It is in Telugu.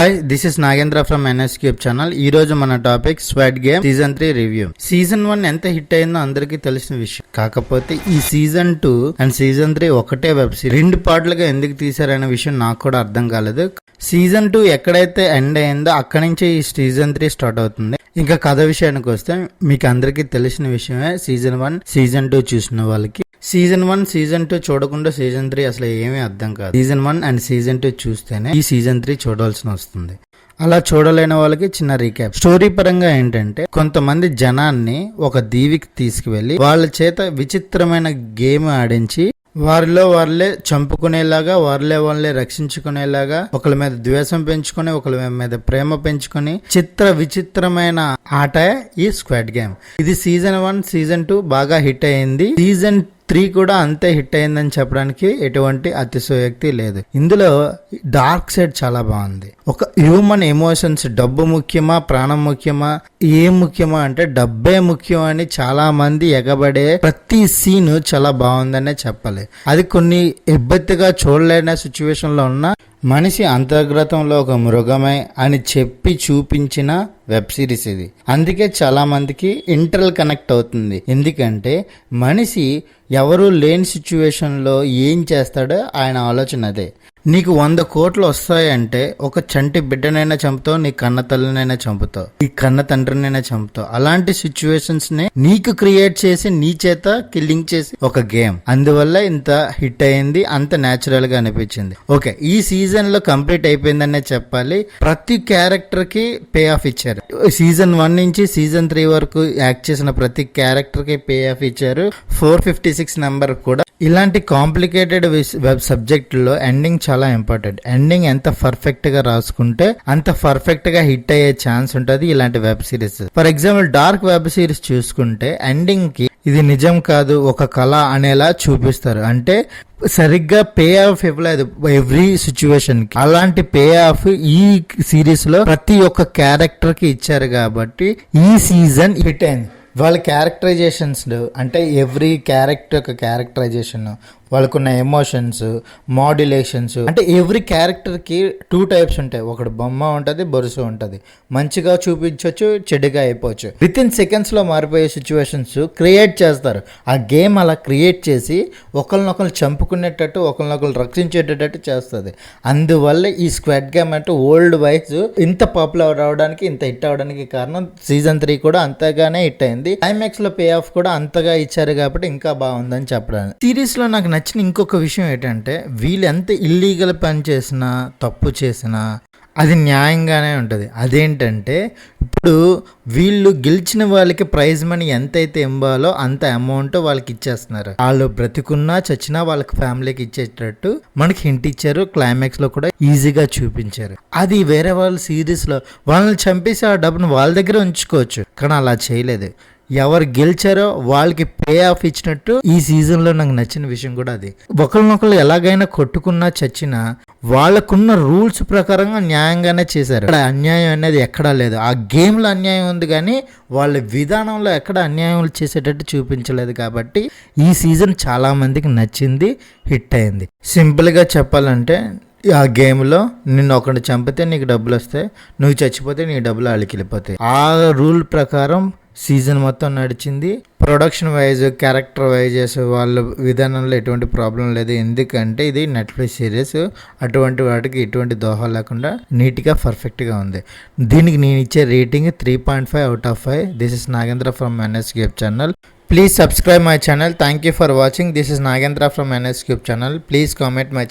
Hi, this is Nagendra from NSCube channel. ఈ రోజు మన topic squad game season 3 review. Season 1 ఎంత హిట్ అయిందో అందరికీ తెలిసిన విషయం. కాకపోతే ఈ సీజన్ 2 అండ్ సీజన్ 3 ఒకటే వెబ్ సిరీస్ 2 పార్ట్లుగా ఎందుకు తీశారనే విషయం నాకు కూడా అర్థం కాలేదు. సీజన్ 2 ఎక్కడైతే ఎండ్ అయిందో అక్కడి నుంచి ఈ సీజన్ 3 స్టార్ట్ అవుతుంది. ఇంకా కథ విషయానికి వస్తే మీకు అందరికీ తెలిసిన విషయమే. సీజన్ 1 సీజన్ 2 చూసిన వాళ్ళకి సీజన్ 1 సీజన్ 2 చూడకుండా సీజన్ 3 అసలు ఏమీ అర్థం కాదు. సీజన్ 1 అండ్ సీజన్ 2 చూస్తేనే ఈ సీజన్ 3 చూడాల్సి వస్తుంది. అలా చూడలేని వాళ్ళకి చిన్న రీక్యాప్. స్టోరీ పరంగా ఏంటంటే, కొంతమంది జనాన్ని ఒక దీవికి తీసుకువెళ్లి వాళ్ళ చేత విచిత్రమైన గేమ్ ఆడించి వారిలో వాళ్ళే చంపుకునేలాగా, వాళ్ళే రక్షించుకునేలాగా, ఒకరి మీద ద్వేషం పెంచుకొని, ఒకరి మీద ప్రేమ పెంచుకొని విచిత్రమైన ఆట ఈ స్క్వాడ్ గేమ్. ఇది సీజన్ 1 సీజన్ 2 బాగా హిట్ అయింది. సీజన్ 3 కూడా అంతే హిట్ అయిందని చెప్పడానికి ఎటువంటి అతిశయోక్తి లేదు. ఇందులో డార్క్ సైడ్ చాలా బాగుంది. ఒక హ్యూమన్ ఎమోషన్స్, డబ్బు ముఖ్యమా ప్రాణం ముఖ్యమా, ఏం ముఖ్యమా అంటే డబ్బే ముఖ్యం అని చాలా మంది ఎగబడే ప్రతి సీన్ చాలా బాగుందనే చెప్పాలి. అది కొన్ని ఇబ్బందిగా చూడలేని సిచ్యువేషన్ లో ఉన్న మనిషి అంతర్గతంలో ఒక మృగమే అని చెప్పి చూపించిన వెబ్ సిరీస్ ఇది. అందుకే చాలా మందికి ఇంటర్ల్ కనెక్ట్ అవుతుంది. ఎందుకంటే మనిషి ఎవరు లేని సిచ్యువేషన్ లో ఏం చేస్తాడో ఆయన ఆలోచన అదే. నీకు 100 కోట్లు వస్తాయంటే ఒక చంటి బిడ్డనైనా చంపుతావు, నీ కన్న తల్లినైనా చంపుతావు, ఈ కన్న తండ్రినైనా చంపుతావు. అలాంటి సిచ్యువేషన్స్ ని నీకు క్రియేట్ చేసి నీ చేత కిల్లింగ్ చేసి ఒక గేమ్. అందువల్ల ఇంత హిట్ అయింది, అంత న్యాచురల్ గా అనిపించింది. ఓకే, ఈ సీజన్ లో కంప్లీట్ అయిపోయిందనే చెప్పాలి. ప్రతి క్యారెక్టర్ కి పే ఆఫ్ ఇచ్చారు. సీజన్ 1 నుంచి సీజన్ 3 వరకు యాక్ట్ చేసిన ప్రతి క్యారెక్టర్ కి పే ఆఫ్ ఇచ్చారు. 456 నెంబర్ కూడా. ఇలాంటి కాంప్లికేటెడ్ వెబ్ సబ్జెక్ట్ లో ఎండింగ్ చాలా ఇంపార్టెంట్. ఎండింగ్ ఎంత పర్ఫెక్ట్ గా రాసుకుంటే అంత పర్ఫెక్ట్ గా హిట్ అయ్యే ఛాన్స్ ఉంటుంది ఇలాంటి web series. For example dark web series చూసుకుంటే ఎండింగ్ కి ఇది నిజం కాదు, ఒక కళ అనేలా చూపిస్తారు. అంటే సరిగ్గా పే ఆఫ్ ఇవ్వలేదు ఎవ్రీ సిచ్యువేషన్ కి. అలాంటి పే ఆఫ్ ఈ సిరీస్ లో ప్రతి ఒక్క క్యారెక్టర్ కి ఇచ్చారు కాబట్టి ఈ సీజన్ హిట్ అయింది. వాళ్ళ క్యారెక్టరైజేషన్స్ అంటే ఎవ్రీ క్యారెక్టర్ యొక్క క్యారెక్టరైజేషన్, వాళ్ళకున్న ఎమోషన్స్, మాడ్యులేషన్స్, అంటే ఎవ్రీ క్యారెక్టర్ కి 2 టైప్స్ ఉంటాయి. ఒకటి బొమ్మ ఉంటది, బొరుసు ఉంటది. మంచిగా చూపించవచ్చు, చెడుగా అయిపోవచ్చు. విత్ ఇన్ సెకండ్స్ లో మారిపోయే సిచ్యువేషన్స్ క్రియేట్ చేస్తారు. ఆ గేమ్ అలా క్రియేట్ చేసి ఒకరినొకరు చంపుకునేటట్టు, ఒకరినొకరు రక్షించేటట్టు చేస్తుంది. అందువల్ల ఈ స్క్వాడ్ గేమ్ అంటే వరల్డ్ వైజ్ ఇంత పాపులర్ అవడానికి, ఇంత హిట్ అవడానికి కారణం సీజన్ 3 కూడా అంతగానే హిట్ అయింది. క్లైమాక్స్ లో పే ఆఫ్ కూడా అంతగా ఇచ్చారు కాబట్టి ఇంకా బాగుందని చెప్పడానికి. సిరీస్ లో నాకు నచ్చిన ఇంకొక విషయం ఏంటంటే, వీళ్ళు ఎంత ఇల్లీగల్ పని చేసినా, తప్పు చేసినా అది న్యాయంగానే ఉంటుంది. అదేంటంటే, ఇప్పుడు వీళ్ళు గెలిచిన వాళ్ళకి ప్రైజ్ మనీ ఎంతైతే ఇవ్వాలో అంత అమౌంట్ వాళ్ళకి ఇచ్చేస్తున్నారు. వాళ్ళు బ్రతికున్నా చచ్చినా వాళ్ళకి ఫ్యామిలీకి ఇచ్చేటట్టు మనకి హింట్ ఇచ్చారు. క్లైమాక్స్ లో కూడా ఈజీగా చూపించారు. అది వేరే వాళ్ళ సిరీస్ లో వాళ్ళని చంపేసి ఆ డబ్బును వాళ్ళ దగ్గర ఉంచుకోవచ్చు, కానీ అలా చేయలేదు. ఎవరు గెలిచారో వాళ్ళకి పే ఆఫ్ ఇచ్చినట్టు ఈ సీజన్ లో నాకు నచ్చిన విషయం కూడా అది. ఒకరినొకరు ఎలాగైనా కొట్టుకున్నా చచ్చినా వాళ్ళకున్న రూల్స్ ప్రకారంగా న్యాయంగానే చేశారు. అక్కడ అన్యాయం అనేది ఎక్కడా లేదు. ఆ గేమ్ లో అన్యాయం ఉంది కానీ వాళ్ళ విధానంలో ఎక్కడ అన్యాయం చేసేటట్టు చూపించలేదు. కాబట్టి ఈ సీజన్ చాలా మందికి నచ్చింది, హిట్ అయింది. సింపుల్ గా చెప్పాలంటే, ఆ గేమ్లో నిన్ను ఒకటి చంపితే నీకు డబ్బులు వస్తాయి, నువ్వు చచ్చిపోతే నీ డబ్బులు వాళ్ళకి వెళ్ళిపోతాయి. ఆ రూల్ ప్రకారం సీజన్ మొత్తం నడిచింది. ప్రొడక్షన్ వైజ్, క్యారెక్టర్ వైజెస్ వాళ్ళ విధానంలో ఎటువంటి ప్రాబ్లం లేదు. ఎందుకంటే ఇది నెట్ఫ్లిక్స్ సిరీస్. అటువంటి వాటికి ఎటువంటి దోహం లేకుండా నీట్గా పర్ఫెక్ట్గా ఉంది. దీనికి నేను ఇచ్చే rating 3.5 out of 5. This is Nagendra from NSCube channel. Please subscribe my channel. Thank you for watching. This is Nagendra from NSCube channel. Please comment my channel.